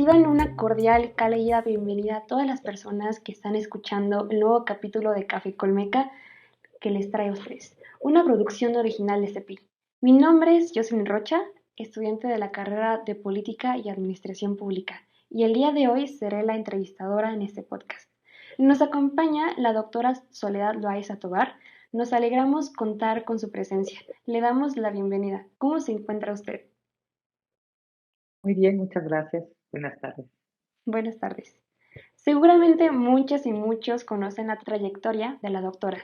Reciban una cordial y cálida bienvenida a todas las personas que están escuchando el nuevo capítulo de Café Colmeca que les trae a ustedes, una producción original de CEPI. Mi nombre es Jocelyn Rocha, estudiante de la carrera de Política y Administración Pública, y el día de hoy seré la entrevistadora en este podcast. Nos acompaña la doctora Soledad Loaiza Tobar. Nos alegramos contar con su presencia. Le damos la bienvenida. ¿Cómo se encuentra usted? Muy bien, muchas gracias. Buenas tardes. Buenas tardes. Seguramente muchas y muchos conocen la trayectoria de la doctora,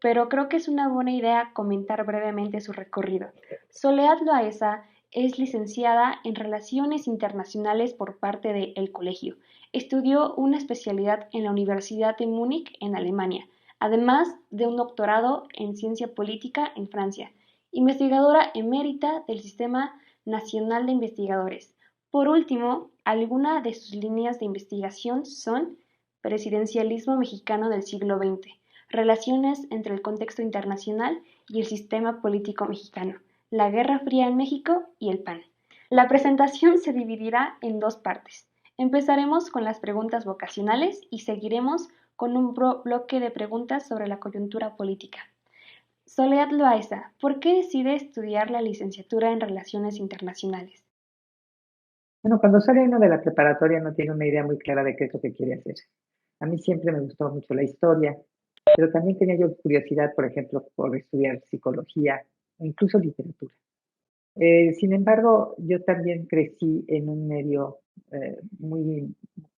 pero creo que es una buena idea comentar brevemente su recorrido. Soledad Loaesa es licenciada en Relaciones Internacionales por parte de El Colegio. Estudió una especialidad en la Universidad de Múnich, en Alemania, además de un doctorado en Ciencia Política en Francia. Investigadora emérita del Sistema Nacional de Investigadores. Por último, algunas de sus líneas de investigación son presidencialismo mexicano del siglo XX, relaciones entre el contexto internacional y el sistema político mexicano, la Guerra Fría en México y el PAN. La presentación se dividirá en dos partes. Empezaremos con las preguntas vocacionales y seguiremos con un bloque de preguntas sobre la coyuntura política. Soledad Loaiza, ¿por qué decide estudiar la licenciatura en Relaciones Internacionales? Bueno, cuando sale uno de la preparatoria no tiene una idea muy clara de qué es lo que quiere hacer. A mí siempre me gustó mucho la historia, pero también tenía yo curiosidad, por ejemplo, por estudiar psicología o incluso literatura. Sin embargo, yo también crecí en un medio muy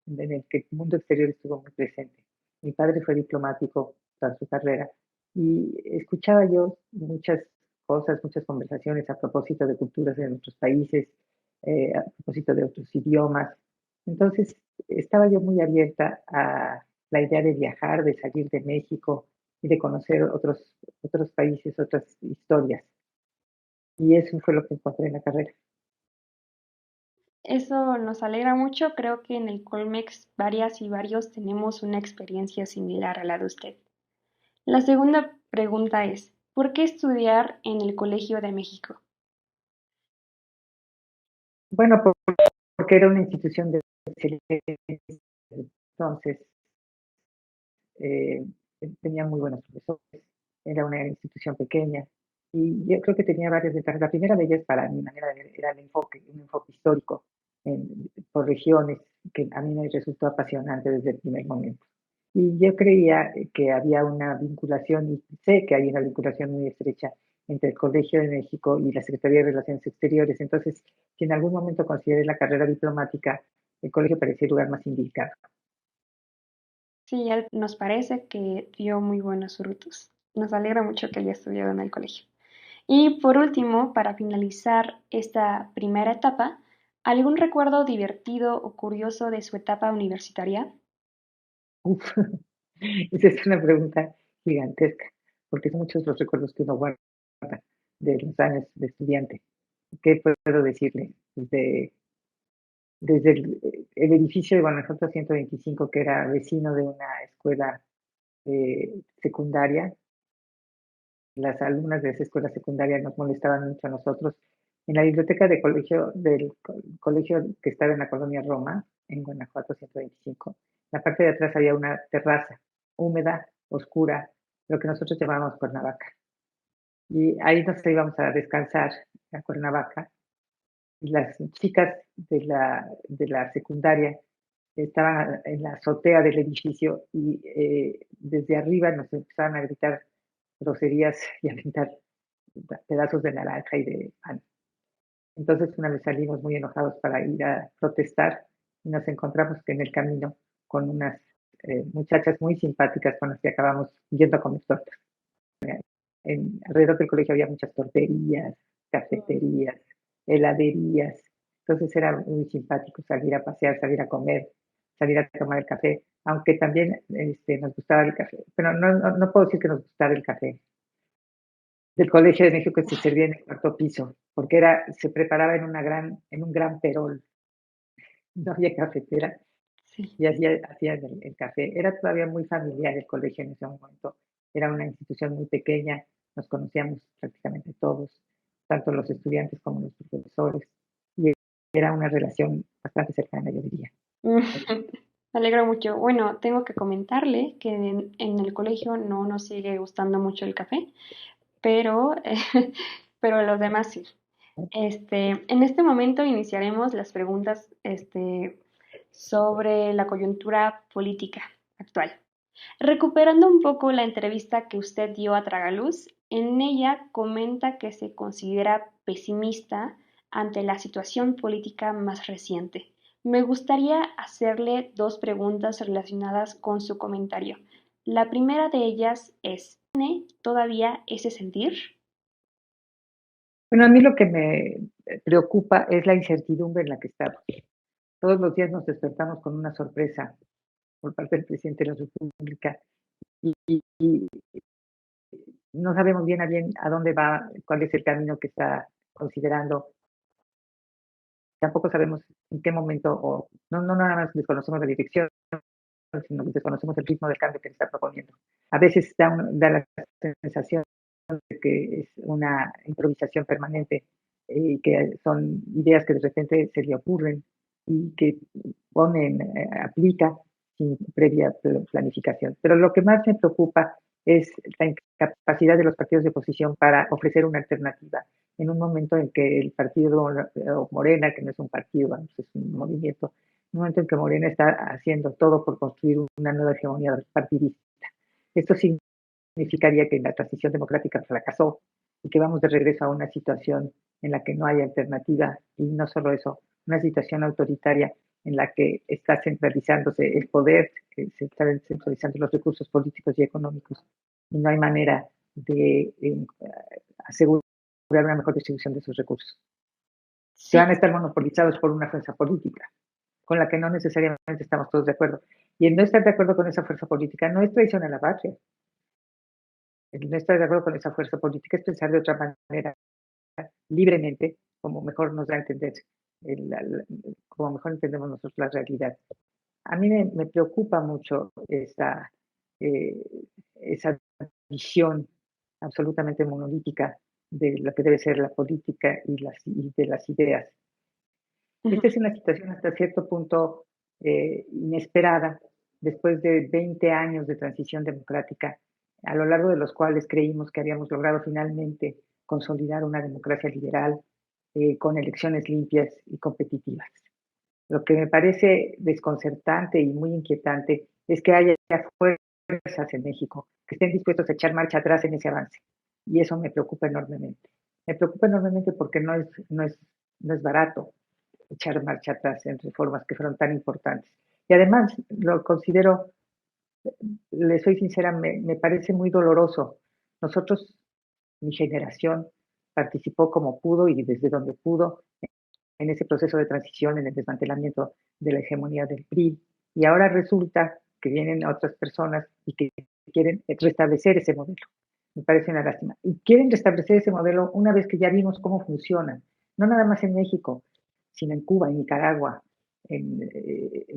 en el que el mundo exterior estuvo muy presente. Mi padre fue diplomático toda su carrera y escuchaba yo muchas cosas, muchas conversaciones a propósito de culturas en otros países, a propósito de otros idiomas. Entonces, estaba yo muy abierta a la idea de viajar, de salir de México y de conocer otros países, otras historias. Y eso fue lo que encontré en la carrera. Eso nos alegra mucho. Creo que en el Colmex varias y varios tenemos una experiencia similar a la de usted. La segunda pregunta es, ¿por qué estudiar en el Colegio de México? Bueno, porque era una institución de excelencia, entonces eh, tenía muy buenos profesores, era una institución pequeña y yo creo que tenía varias ventajas. La primera de ellas, para mi manera de ver, era un enfoque histórico por regiones, que a mí me resultó apasionante desde el primer momento. Y yo creía que había una vinculación, y sé que hay una vinculación muy estrecha entre el Colegio de México y la Secretaría de Relaciones Exteriores. Entonces, si en algún momento consideré la carrera diplomática, el colegio parecía el lugar más indicado. Sí, nos parece que dio muy buenos frutos. Nos alegra mucho que haya estudiado en el colegio. Y por último, para finalizar esta primera etapa, ¿algún recuerdo divertido o curioso de su etapa universitaria? Uf, esa es una pregunta gigantesca, porque son muchos los recuerdos que uno guarda de los años de estudiante. ¿Qué puedo decirle? Desde el edificio de Guanajuato 125, que era vecino de una escuela secundaria, las alumnas de esa escuela secundaria nos molestaban mucho a nosotros. En la biblioteca del colegio que estaba en la colonia Roma, en Guanajuato 125, en la parte de atrás había una terraza húmeda, oscura, lo que nosotros llamábamos Cuernavaca. Y ahí nos íbamos a descansar a Cuernavaca. Y las chicas de la secundaria estaban en la azotea del edificio y desde arriba nos empezaban a gritar groserías y a aventar pedazos de naranja y de pan. Entonces una vez salimos muy enojados para ir a protestar y nos encontramos en el camino con unas muchachas muy simpáticas con las que acabamos yendo a comer tortas. Alrededor del colegio había muchas torterías, cafeterías, heladerías. Entonces era muy simpático salir a pasear, salir a comer, salir a tomar el café, aunque también nos gustaba el café. Pero no puedo decir que nos gustara el café del Colegio de México, que se servía en el cuarto piso, porque se preparaba en un gran perol, no había cafetera Sí. y hacía el café. Era todavía muy familiar el colegio en ese momento, era una institución muy pequeña, nos conocíamos prácticamente todos, tanto los estudiantes como los profesores. Y era una relación bastante cercana, yo diría. Me alegro mucho. Bueno, tengo que comentarle que en el colegio no nos sigue gustando mucho el café, pero, pero los demás sí. En este momento iniciaremos las preguntas, sobre la coyuntura política actual. Recuperando un poco la entrevista que usted dio a Tragaluz, en ella comenta que se considera pesimista ante la situación política más reciente. Me gustaría hacerle dos preguntas relacionadas con su comentario. La primera de ellas es, ¿tiene todavía ese sentir? Bueno, a mí lo que me preocupa es la incertidumbre en la que estamos. Todos los días nos despertamos con una sorpresa por parte del presidente de la República y no sabemos bien a dónde va, cuál es el camino que está considerando. Tampoco sabemos en qué momento, o no nada más desconocemos la dirección, sino que desconocemos el ritmo del cambio que se está proponiendo. A veces da la sensación de que es una improvisación permanente y que son ideas que de repente se le ocurren y que aplica sin previa planificación. Pero lo que más me preocupa es la incapacidad de los partidos de oposición para ofrecer una alternativa en un momento en que el partido Morena, que no es un partido, es un movimiento, en un momento en que Morena está haciendo todo por construir una nueva hegemonía partidista. Esto significaría que la transición democrática fracasó y que vamos de regreso a una situación en la que no hay alternativa y no solo eso, una situación autoritaria en la que está centralizándose el poder, que se están centralizando los recursos políticos y económicos y no hay manera de asegurar una mejor distribución de esos recursos. Que Sí, van a estar monopolizados por una fuerza política con la que no necesariamente estamos todos de acuerdo. Y el no estar de acuerdo con esa fuerza política no es traición a la patria. El no estar de acuerdo con esa fuerza política es pensar de otra manera, libremente, como mejor nos da a entender, como mejor entendemos nosotros la realidad. A mí me preocupa mucho eh, esa visión absolutamente monolítica de lo que debe ser la política y de las ideas. Esta es una situación hasta cierto punto inesperada, después de 20 años de transición democrática, a lo largo de los cuales creímos que habíamos logrado finalmente consolidar una democracia liberal con elecciones limpias y competitivas. Lo que me parece desconcertante y muy inquietante es que haya fuerzas en México que estén dispuestos a echar marcha atrás en ese avance. Y eso me preocupa enormemente. Me preocupa enormemente porque no es barato echar marcha atrás en reformas que fueron tan importantes. Y además lo considero, le soy sincera, me parece muy doloroso. Nosotros, mi generación, participó como pudo y desde donde pudo en ese proceso de transición, en el desmantelamiento de la hegemonía del PRI. Y ahora resulta que vienen otras personas y que quieren restablecer ese modelo. Me parece una lástima. Y quieren restablecer ese modelo una vez que ya vimos cómo funciona. No nada más en México, sino en Cuba, en Nicaragua, en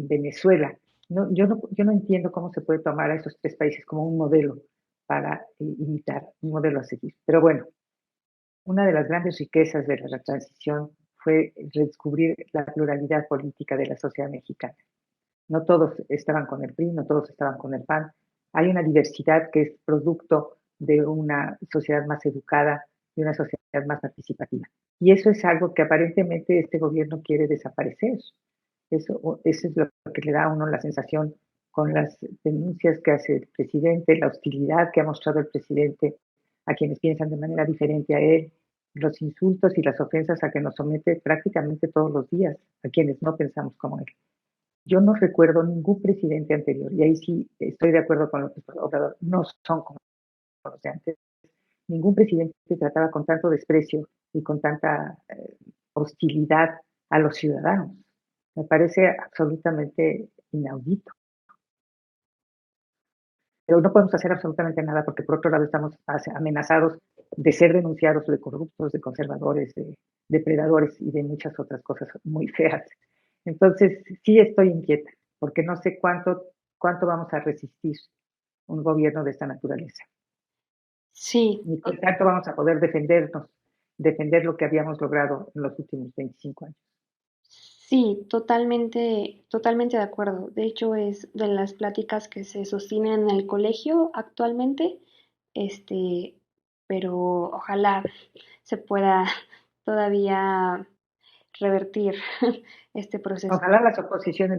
Venezuela. No, yo no entiendo cómo se puede tomar a esos tres países como un modelo para imitar, un modelo a seguir. Pero bueno, una de las grandes riquezas de la transición fue redescubrir la pluralidad política de la sociedad mexicana. No todos estaban con el PRI, no todos estaban con el PAN. Hay una diversidad que es producto de una sociedad más educada, de una sociedad más participativa. Y eso es algo que aparentemente este gobierno quiere desaparecer. Eso es lo que le da a uno la sensación con las denuncias que hace el presidente, la hostilidad que ha mostrado el presidente a quienes piensan de manera diferente a él, los insultos y las ofensas a que nos somete prácticamente todos los días, a quienes no pensamos como él. Yo no recuerdo ningún presidente anterior, y ahí sí estoy de acuerdo con López Obrador, no son como los de antes. Ningún presidente trataba con tanto desprecio y con tanta hostilidad a los ciudadanos. Me parece absolutamente inaudito. Pero no podemos hacer absolutamente nada porque por otro lado estamos amenazados de ser denunciados de corruptos, de conservadores, de depredadores y de muchas otras cosas muy feas. Entonces, sí estoy inquieta porque no sé cuánto vamos a resistir un gobierno de esta naturaleza. sí, Ni qué tanto vamos a poder defender lo que habíamos logrado en los últimos 25 años. Sí, totalmente, totalmente de acuerdo. De hecho, es de las pláticas que se sostienen en el colegio actualmente, este, pero ojalá se pueda todavía revertir este proceso. Ojalá las oposiciones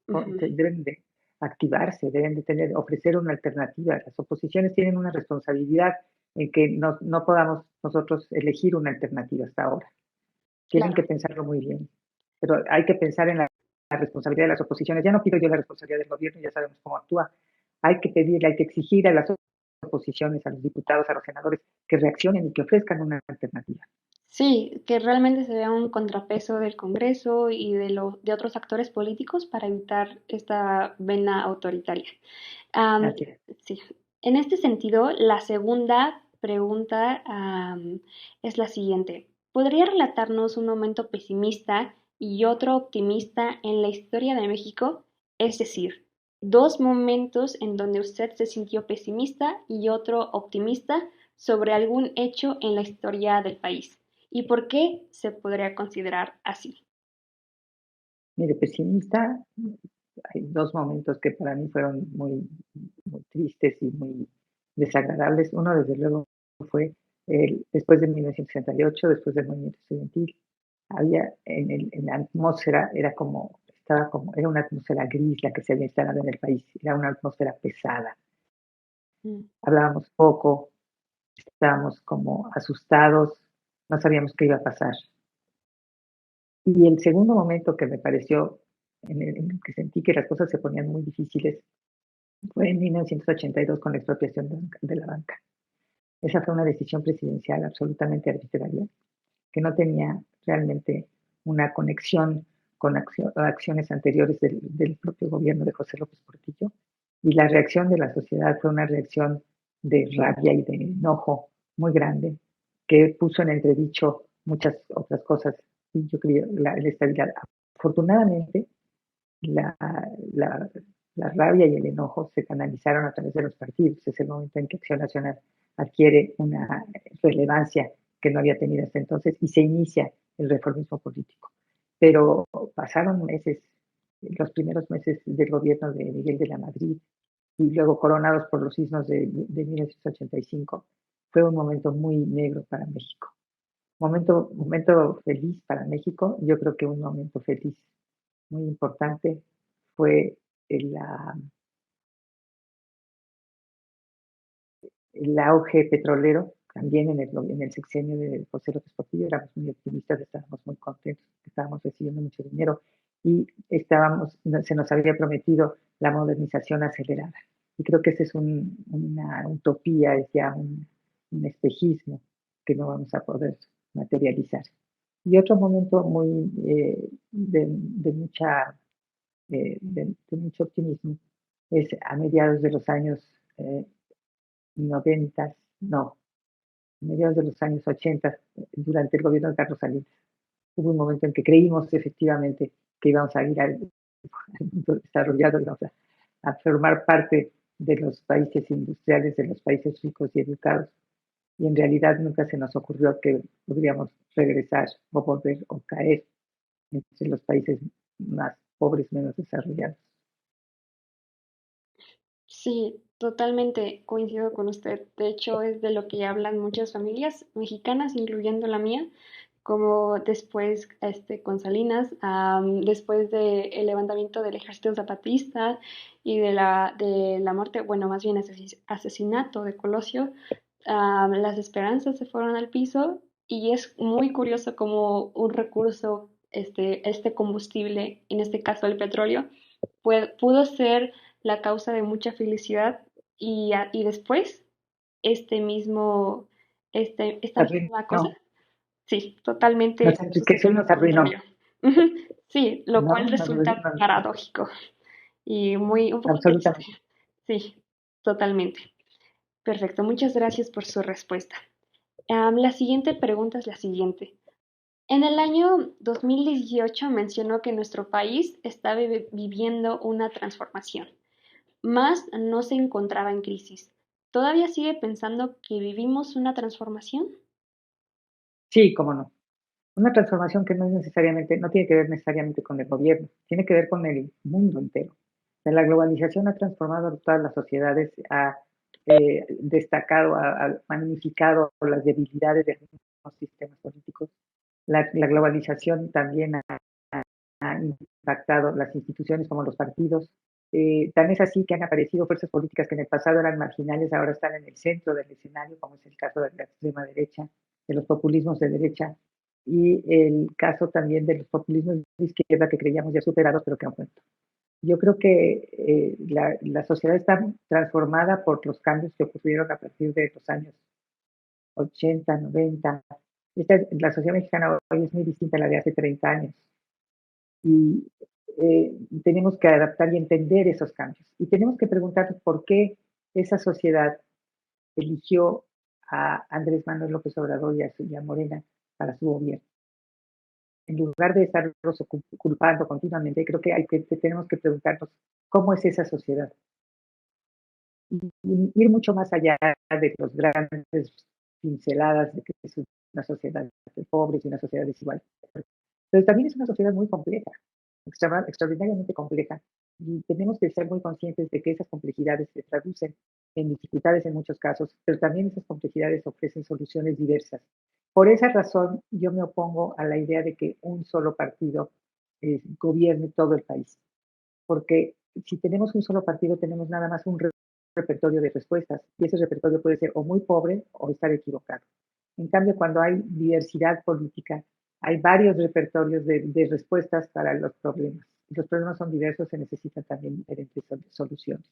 Ujú. deben de activarse, deben de ofrecer una alternativa. Las oposiciones tienen una responsabilidad en que no podamos nosotros elegir una alternativa hasta ahora. Tienen Claro. que pensarlo muy bien. Pero hay que pensar en la responsabilidad de las oposiciones. Ya no pido yo la responsabilidad del gobierno, ya sabemos cómo actúa. Hay que pedirle, hay que exigir a las oposiciones, a los diputados, a los senadores, que reaccionen y que ofrezcan una alternativa. Sí, que realmente se vea un contrapeso del Congreso y de otros actores políticos para evitar esta vena autoritaria. Am, Así es. sí, en este sentido, la segunda pregunta, es la siguiente. ¿Podría relatarnos un momento pesimista y otro optimista en la historia de México? Es decir, dos momentos en donde usted se sintió pesimista y otro optimista sobre algún hecho en la historia del país. ¿Y por qué se podría considerar así? Mire, pesimista, hay dos momentos que para mí fueron muy tristes y muy desagradables. Uno, desde luego, fue después de 1968, después del movimiento estudiantil. Había en la atmósfera, era una atmósfera gris la que se había instalado en el país, era una atmósfera pesada. Mm. Hablábamos poco, estábamos como asustados, no sabíamos qué iba a pasar. Y el segundo momento que me pareció, en el que sentí que las cosas se ponían muy difíciles, fue en 1982 con la expropiación de la banca. Esa fue una decisión presidencial absolutamente arbitraria, que no tenía realmente una conexión con acciones anteriores del propio gobierno de José López Portillo. Y la reacción de la sociedad fue una reacción de rabia y de enojo muy grande, que puso en entredicho muchas otras cosas, y yo creo la estabilidad. Afortunadamente, la, la, la rabia y el enojo se canalizaron a través de los partidos. Es el momento en que Acción Nacional adquiere una relevancia que no había tenido hasta entonces y se inicia el reformismo político. Pero pasaron meses, los primeros meses del gobierno de Miguel de la Madrid y luego coronados por los sismos de 1985, fue un momento muy negro para México. Momento feliz para México, yo creo que un momento feliz muy importante fue el, el auge petrolero, también en el sexenio de José López Portillo, éramos muy optimistas, estábamos muy contentos, estábamos recibiendo mucho dinero y se nos había prometido la modernización acelerada. Y creo que esa es una utopía, es ya un espejismo que no vamos a poder materializar. Y otro momento muy de mucho optimismo es a mediados de los años 90, no, a mediados de los años 80, durante el gobierno de Carlos Salinas. Hubo un momento en que creímos efectivamente que íbamos a ir al mundo desarrollado, íbamos a formar parte de los países industriales, de los países ricos y educados. Y en realidad nunca se nos ocurrió que podríamos regresar o volver o caer entre los países más pobres, menos desarrollados. Sí, totalmente coincido con usted. De hecho, es de lo que hablan muchas familias mexicanas, incluyendo la mía, como después con Salinas, después del levantamiento del ejército zapatista y de la muerte, bueno, más bien asesinato de Colosio, las esperanzas se fueron al piso y es muy curioso como un recurso, este combustible, en este caso el petróleo, pudo ser la causa de mucha felicidad y después este mismo, esta misma cosa, No, sí, nos totalmente enriqueció sucedió y lo nos arruinó. contrario. Ujú. Sí, lo No, cual resulta paradójico y un poco triste. absolutamente. Sí, totalmente. Perfecto, muchas gracias por su respuesta. La siguiente pregunta es la siguiente. En el año 2018 mencionó que nuestro país está viviendo una transformación, mas no se encontraba en crisis. ¿Todavía sigue pensando que vivimos una transformación? Sí, cómo no. Una transformación que no es necesariamente, no tiene que ver necesariamente con el gobierno, tiene que ver con el mundo entero. La globalización ha transformado todas las sociedades, ha destacado, ha magnificado las debilidades de algunos sistemas políticos. La globalización también ha impactado las instituciones como los partidos. Tan es así que han aparecido fuerzas políticas que en el pasado eran marginales, ahora están en el centro del escenario, como es el caso de la extrema derecha, de los populismos de derecha, y el caso también de los populismos de izquierda que creíamos ya superados, pero que han vuelto. Yo creo que la sociedad está transformada por los cambios que ocurrieron a partir de los años 80, 90. La sociedad mexicana hoy es muy distinta a la de hace 30 años y tenemos que adaptar y entender esos cambios. Y tenemos que preguntarnos por qué esa sociedad eligió a Andrés Manuel López Obrador y a Morena para su gobierno. En lugar de estarlos culpando continuamente, creo que tenemos que preguntarnos cómo es esa sociedad. Y ir mucho más allá de los grandes pinceladas de que es una sociedad de pobres y una sociedad desigual. Pero también es una sociedad muy compleja, extraordinariamente compleja, y tenemos que ser muy conscientes de que esas complejidades se traducen en dificultades en muchos casos, pero también esas complejidades ofrecen soluciones diversas. Por esa razón, yo me opongo a la idea de que un solo partido gobierne todo el país, porque si tenemos un solo partido, tenemos nada más un repertorio de respuestas, y ese repertorio puede ser o muy pobre o estar equivocado. En cambio, cuando hay diversidad política, hay varios repertorios de respuestas para los problemas. Los problemas son diversos, se necesitan también diferentes soluciones.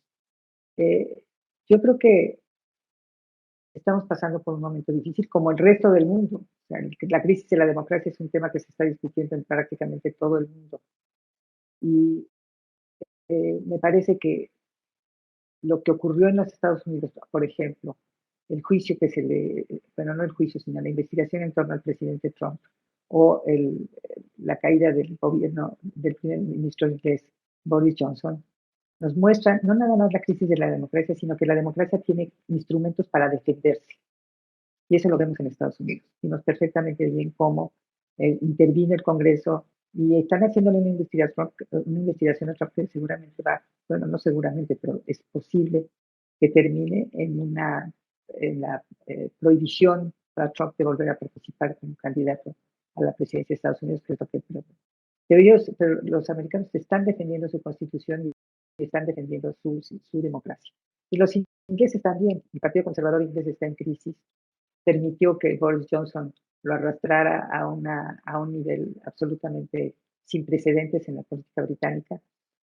Eh, yo creo que estamos pasando por un momento difícil, como el resto del mundo. O sea, la crisis de la democracia es un tema que se está discutiendo en prácticamente todo el mundo. Y me parece que lo que ocurrió en los Estados Unidos, por ejemplo, el juicio que se le, bueno, no el juicio, sino la investigación en torno al presidente Trump, o la caída del gobierno del primer ministro inglés Boris Johnson, nos muestran no nada más la crisis de la democracia, sino que la democracia tiene instrumentos para defenderse. Y eso lo vemos en Estados Unidos. Vimos perfectamente bien cómo intervino el Congreso y están haciéndole una investigación a Trump que seguramente va, bueno, no seguramente, pero es posible que termine en la prohibición para Trump de volver a participar como candidato a la presidencia de Estados Unidos, que es lo que pero los americanos están defendiendo su constitución y están defendiendo su democracia. Y los ingleses también, el Partido Conservador inglés está en crisis, permitió que Boris Johnson lo arrastrara a un nivel absolutamente sin precedentes en la política británica,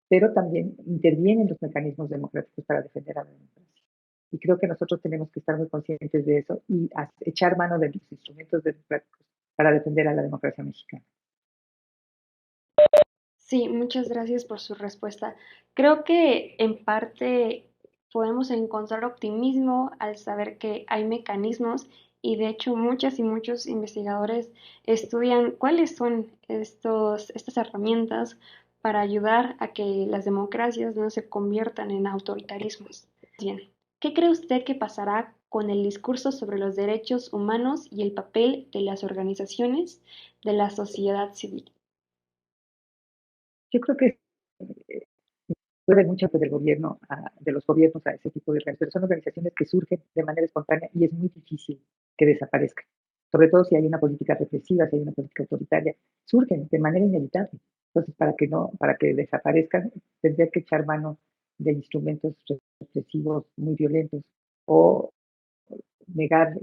pero también intervienen los mecanismos democráticos para defender a la democracia. Y creo que nosotros tenemos que estar muy conscientes de eso y echar mano de los instrumentos democráticos para defender a la democracia mexicana. Sí, muchas gracias por su respuesta. Creo que en parte podemos encontrar optimismo al saber que hay mecanismos y de hecho muchas y muchos investigadores estudian cuáles son estas herramientas para ayudar a que las democracias no se conviertan en autoritarismos. Bien, ¿qué cree usted que pasará con el discurso sobre los derechos humanos y el papel de las organizaciones de la sociedad civil? Yo creo que puede mucho del gobierno, de los gobiernos a ese tipo de organizaciones, pero son organizaciones que surgen de manera espontánea y es muy difícil que desaparezcan. Sobre todo si hay una política represiva, si hay una política autoritaria, surgen de manera inevitable. Entonces, para que desaparezcan, tendría que echar mano de instrumentos represivos muy violentos o negar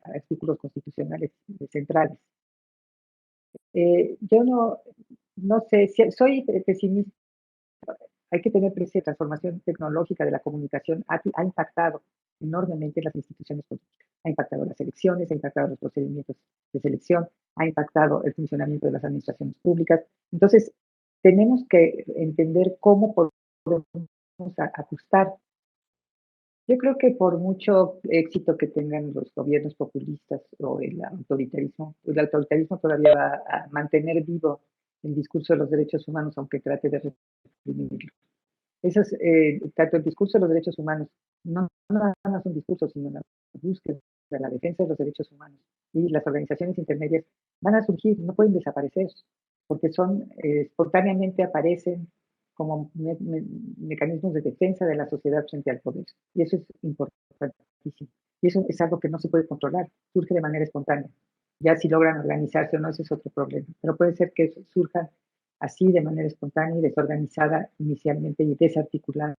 artículos constitucionales centrales. Yo no sé, soy pesimista. Hay que tener presente que la transformación tecnológica de la comunicación ha impactado enormemente las instituciones políticas, ha impactado las elecciones, ha impactado los procedimientos de selección, ha impactado el funcionamiento de las administraciones públicas. Entonces, tenemos que entender cómo podemos ajustar. Yo creo que por mucho éxito que tengan los gobiernos populistas o el autoritarismo todavía va a mantener vivo el discurso de los derechos humanos, aunque trate de reprimirlo. Tanto el discurso de los derechos humanos, no nada más un discurso, sino la búsqueda de la defensa de los derechos humanos, y las organizaciones intermedias van a surgir, no pueden desaparecer, porque son, espontáneamente aparecen como mecanismos de defensa de la sociedad frente al poder. Y eso es importantísimo. Y eso es algo que no se puede controlar, surge de manera espontánea. Ya si logran organizarse o no, ese es otro problema. Pero puede ser que surjan así de manera espontánea y desorganizada inicialmente y desarticulada.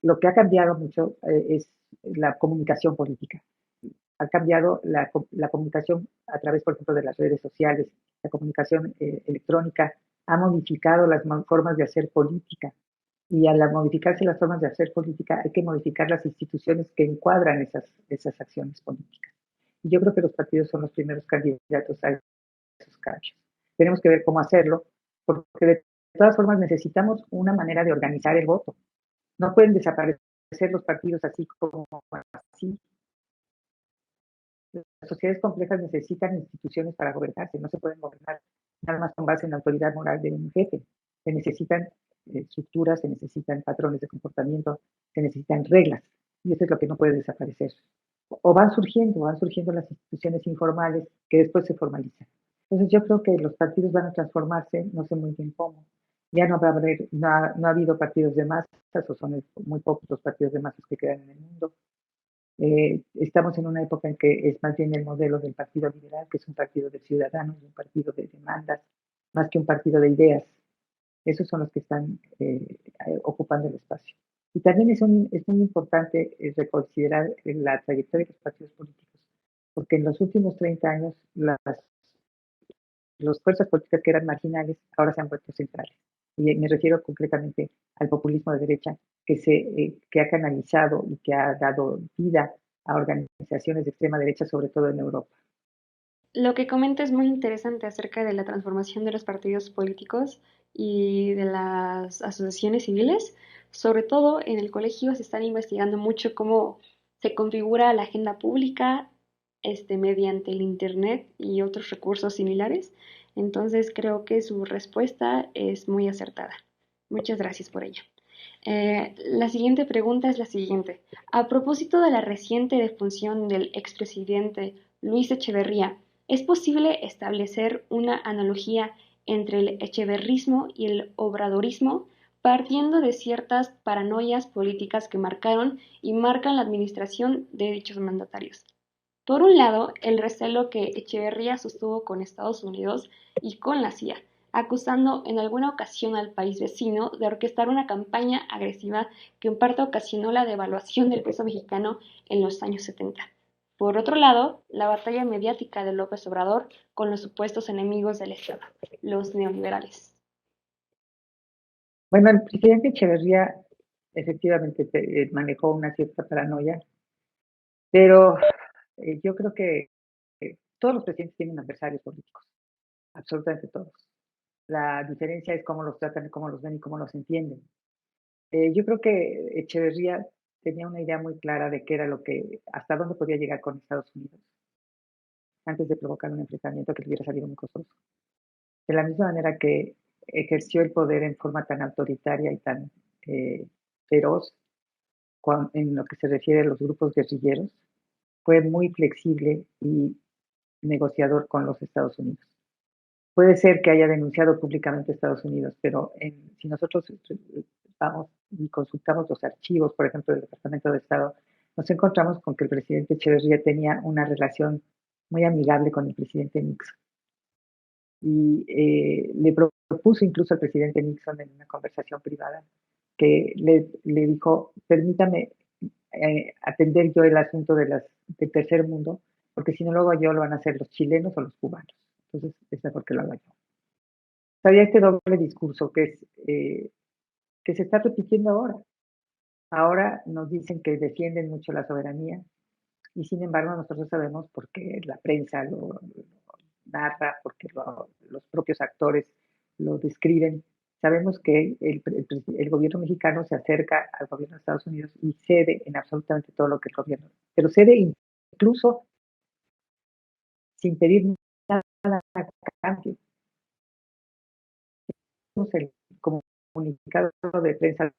Lo que ha cambiado mucho es la comunicación política. Ha cambiado la comunicación a través, por ejemplo, de las redes sociales, la comunicación electrónica, ha modificado las formas de hacer política. Y al modificarse las formas de hacer política, hay que modificar las instituciones que encuadran esas acciones políticas. Y yo creo que los partidos son los primeros candidatos a esos cambios. Tenemos que ver cómo hacerlo, porque de todas formas necesitamos una manera de organizar el voto. No pueden desaparecer los partidos así como así. Las sociedades complejas necesitan instituciones para gobernarse, no se pueden gobernar nada más con base en la autoridad moral de un jefe. Se necesitan estructuras, se necesitan patrones de comportamiento, se necesitan reglas, y eso es lo que no puede desaparecer. O van surgiendo las instituciones informales que después se formalizan. Entonces yo creo que los partidos van a transformarse, no sé muy bien cómo. Ya no va a haber, no ha habido partidos de masas, o son muy pocos los partidos de masas que quedan en el mundo. Estamos en una época en que es más bien el modelo del Partido Liberal, que es un partido de ciudadanos, un partido de demandas, más que un partido de ideas. Esos son los que están ocupando el espacio. Y también es muy importante reconsiderar la trayectoria de los partidos políticos, porque en los últimos 30 años las fuerzas políticas que eran marginales ahora se han vuelto centrales. Y me refiero concretamente al populismo de derecha que ha canalizado y que ha dado vida a organizaciones de extrema derecha, sobre todo en Europa. Lo que comenta es muy interesante acerca de la transformación de los partidos políticos y de las asociaciones civiles. Sobre todo en el colegio se están investigando mucho cómo se configura la agenda pública mediante el Internet y otros recursos similares. Entonces creo que su respuesta es muy acertada. Muchas gracias por ello. La siguiente pregunta es la siguiente. A propósito de la reciente defunción del expresidente Luis Echeverría, ¿es posible establecer una analogía entre el echeverrismo y el obradorismo, partiendo de ciertas paranoias políticas que marcaron y marcan la administración de dichos mandatarios? Por un lado, el recelo que Echeverría sostuvo con Estados Unidos y con la CIA, acusando en alguna ocasión al país vecino de orquestar una campaña agresiva que en parte ocasionó la devaluación del peso mexicano en los años 70. Por otro lado, la batalla mediática de López Obrador con los supuestos enemigos del Estado, los neoliberales. Bueno, el presidente Echeverría efectivamente manejó una cierta paranoia, pero yo creo que todos los presidentes tienen adversarios políticos, absolutamente todos. La diferencia es cómo los tratan, cómo los ven y cómo los entienden. Yo creo que Echeverría tenía una idea muy clara de qué era hasta dónde podía llegar con Estados Unidos antes de provocar un enfrentamiento que le hubiera salido muy costoso. De la misma manera que ejerció el poder en forma tan autoritaria y tan feroz en lo que se refiere a los grupos guerrilleros, fue muy flexible y negociador con los Estados Unidos. Puede ser que haya denunciado públicamente a Estados Unidos, pero si nosotros vamos y consultamos los archivos, por ejemplo, del Departamento de Estado, nos encontramos con que el presidente Echeverría tenía una relación muy amigable con el presidente Nixon. Y le propuso incluso al presidente Nixon en una conversación privada que le dijo, permítame atender yo el asunto del tercer mundo, porque si no lo hago yo, lo van a hacer los chilenos o los cubanos. Entonces, es mejor que lo haga yo. Había este doble discurso que se está repitiendo ahora. Ahora nos dicen que defienden mucho la soberanía y sin embargo nosotros sabemos porque la prensa lo narra, porque los propios actores lo describen. Sabemos que el gobierno mexicano se acerca al gobierno de Estados Unidos y cede en absolutamente todo lo que el gobierno, pero cede incluso sin pedir nada a cambio. El comunicado de prensa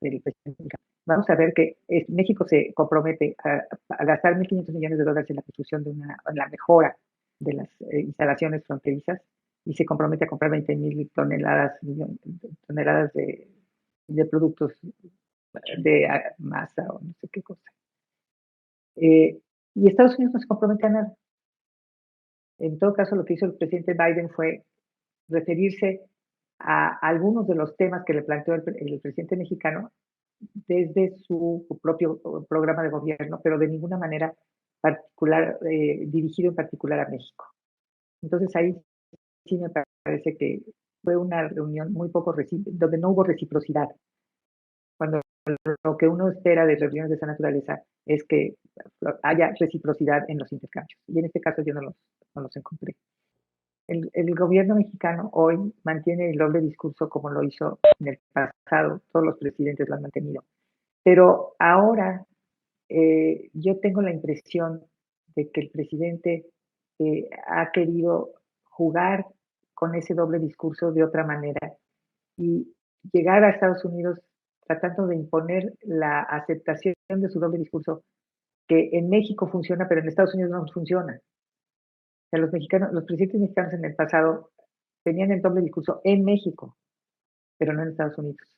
del presidente vamos a ver que México se compromete a gastar $1.500 millones en la construcción en la mejora de las instalaciones fronterizas y se compromete a comprar 20,000 toneladas de productos de masa o no sé qué cosa. Y Estados Unidos no se compromete a nada. En todo caso, lo que hizo el presidente Biden fue referirse a algunos de los temas que le planteó el presidente mexicano desde su propio programa de gobierno, pero de ninguna manera particular, dirigido en particular a México. Entonces ahí sí me parece que fue una reunión muy poco donde no hubo reciprocidad. Cuando lo que uno espera de reuniones de esa naturaleza es que haya reciprocidad en los intercambios. Y en este caso yo no los encontré. El gobierno mexicano hoy mantiene el doble discurso como lo hizo en el pasado, todos los presidentes lo han mantenido. Pero ahora yo tengo la impresión de que el presidente ha querido jugar con ese doble discurso de otra manera y llegar a Estados Unidos tratando de imponer la aceptación de su doble discurso que en México funciona, pero en Estados Unidos no funciona. O sea, los presidentes mexicanos en el pasado tenían el doble discurso en México, pero no en Estados Unidos.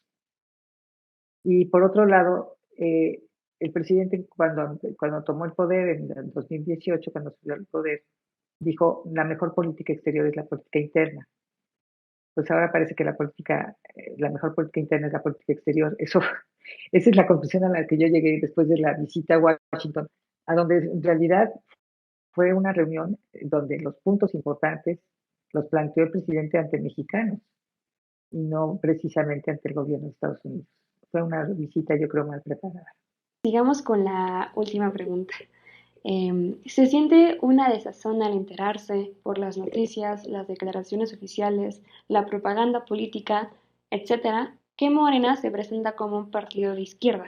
Y por otro lado, el presidente cuando tomó el poder en el 2018, cuando subió al poder, dijo, la mejor política exterior es la política interna. Pues ahora parece que la mejor política interna es la política exterior. Esa es la conclusión a la que yo llegué después de la visita a Washington, a donde en realidad fue una reunión donde los puntos importantes los planteó el presidente ante mexicanos y no precisamente ante el gobierno de Estados Unidos. Fue una visita, yo creo, mal preparada. Sigamos con la última pregunta. ¿Se siente una desazón al enterarse por las noticias, las declaraciones oficiales, la propaganda política, etcétera, que Morena se presenta como un partido de izquierda,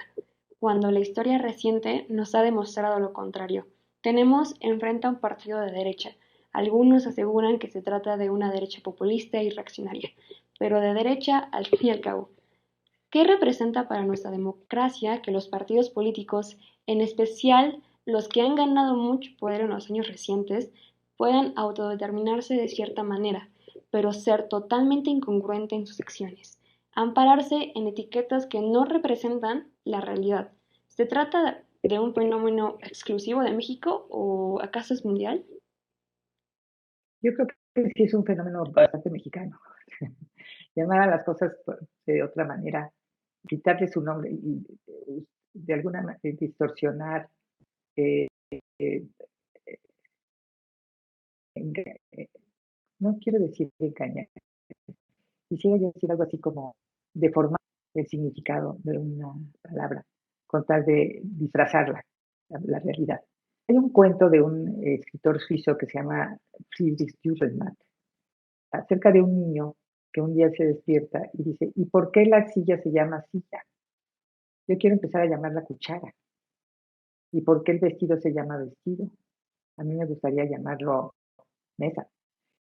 cuando la historia reciente nos ha demostrado lo contrario? Tenemos enfrente a un partido de derecha. Algunos aseguran que se trata de una derecha populista y reaccionaria, pero de derecha al fin y al cabo. ¿Qué representa para nuestra democracia que los partidos políticos, en especial los que han ganado mucho poder en los años recientes, puedan autodeterminarse de cierta manera, pero ser totalmente incongruente en sus acciones, ampararse en etiquetas que no representan la realidad? ¿Se trata de un fenómeno exclusivo de México o acaso es mundial? Yo creo que sí es un fenómeno bastante mexicano. Llamar a las cosas de otra manera, quitarle su nombre y de alguna manera distorsionar, eh, eh, eh, no quiero decir engañar, quisiera yo decir algo así como deformar el significado de una palabra con tal de disfrazarla, la realidad. Hay un cuento de un escritor suizo que se llama Friedrich Dürrenmatt, acerca de un niño que un día se despierta y dice, ¿y por qué la silla se llama silla? Yo quiero empezar a llamarla cuchara. ¿Y por qué el vestido se llama vestido? A mí me gustaría llamarlo mesa.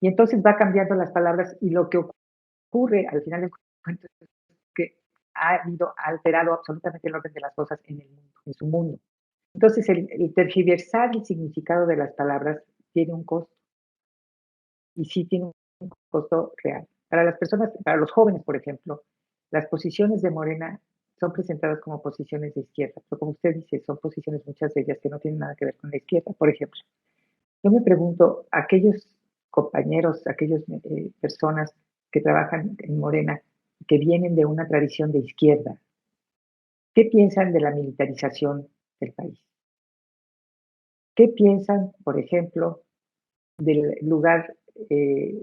Y entonces va cambiando las palabras y lo que ocurre al final del cuento es que ha alterado absolutamente el orden de las cosas en el mundo, en su mundo. Entonces el tergiversar el significado de las palabras tiene un costo y sí tiene un costo real. Para las personas, para los jóvenes, por ejemplo, las posiciones de Morena son presentadas como posiciones de izquierda, pero como usted dice, son posiciones muchas de ellas que no tienen nada que ver con la izquierda. Por ejemplo, yo me pregunto, aquellos compañeros, aquellas personas que trabajan en Morena, que vienen de una tradición de izquierda, ¿qué piensan de la militarización del país? ¿Qué piensan, por ejemplo, del lugar eh,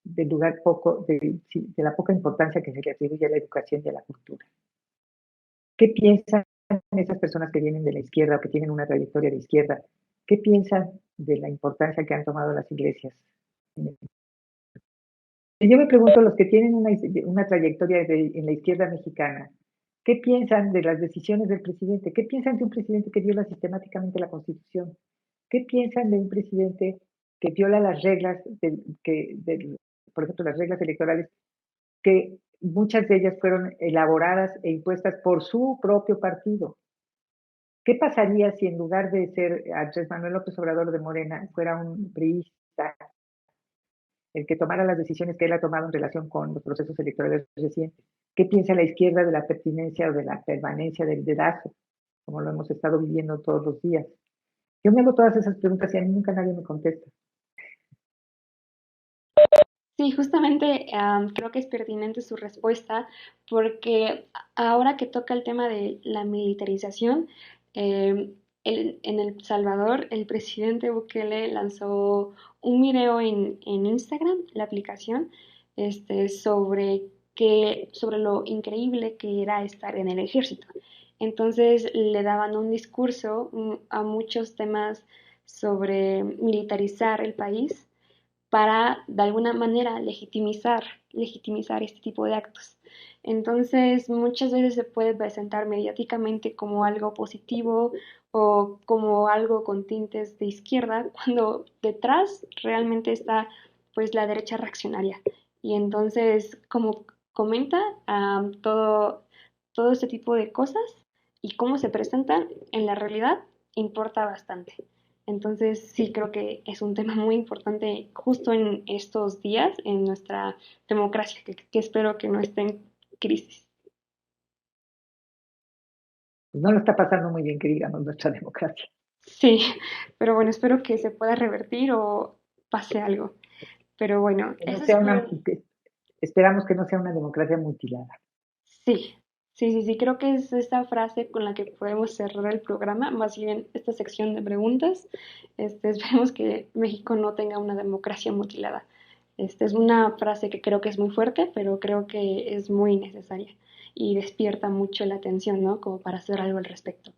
del lugar de la poca importancia que se le atribuye a la educación y a la cultura? ¿Qué piensan esas personas que vienen de la izquierda o que tienen una trayectoria de izquierda? ¿Qué piensan de la importancia que han tomado las iglesias? Y yo me pregunto, los que tienen una trayectoria en la izquierda mexicana, ¿qué piensan de las decisiones del presidente? ¿Qué piensan de un presidente que viola sistemáticamente la Constitución? ¿Qué piensan de un presidente que viola las reglas, por ejemplo, las reglas electorales que muchas de ellas fueron elaboradas e impuestas por su propio partido. ¿Qué pasaría si en lugar de ser Andrés Manuel López Obrador de Morena fuera un priista el que tomara las decisiones que él ha tomado en relación con los procesos electorales recientes? ¿Qué piensa la izquierda de la pertinencia o de la permanencia del dedazo, como lo hemos estado viviendo todos los días? Yo me hago todas esas preguntas y a mí nunca nadie me contesta. Sí, justamente creo que es pertinente su respuesta porque ahora que toca el tema de la militarización, en El Salvador el presidente Bukele lanzó un video en Instagram, la aplicación, sobre lo increíble que era estar en el ejército. Entonces le daban un discurso a muchos temas sobre militarizar el país para de alguna manera legitimizar este tipo de actos. Entonces, muchas veces se puede presentar mediáticamente como algo positivo o como algo con tintes de izquierda, cuando detrás realmente está pues la derecha reaccionaria. Y entonces, como comenta, todo este tipo de cosas y cómo se presentan en la realidad importa bastante. Entonces, sí creo que es un tema muy importante justo en estos días en nuestra democracia, que espero que no esté en crisis. Pues no lo está pasando muy bien, que digamos, nuestra democracia. Sí, pero bueno, espero que se pueda revertir o pase algo. Pero bueno, Que no eso es sea por... esperamos que no sea una democracia mutilada. Sí, sí, creo que es esta frase con la que podemos cerrar el programa, más bien esta sección de preguntas. Esperemos que México no tenga una democracia mutilada. Es una frase que creo que es muy fuerte, pero creo que es muy necesaria y despierta mucho la atención, ¿no? Como para hacer algo al respecto.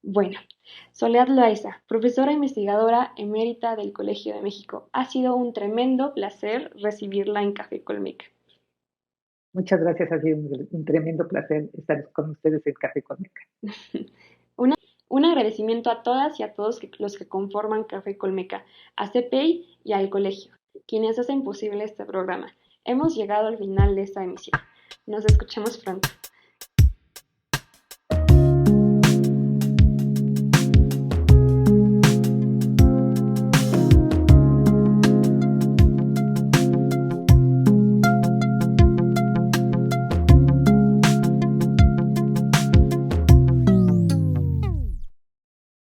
Bueno, Soledad Loaiza, profesora investigadora emérita del Colegio de México. Ha sido un tremendo placer recibirla en Café Colmeca. Muchas gracias, ha sido un tremendo placer estar con ustedes en Café con Meca. Un agradecimiento a todas y a todos los que conforman Café Colmeca, a CPI y al colegio, quienes hacen posible este programa. Hemos llegado al final de esta emisión. Nos escuchamos pronto.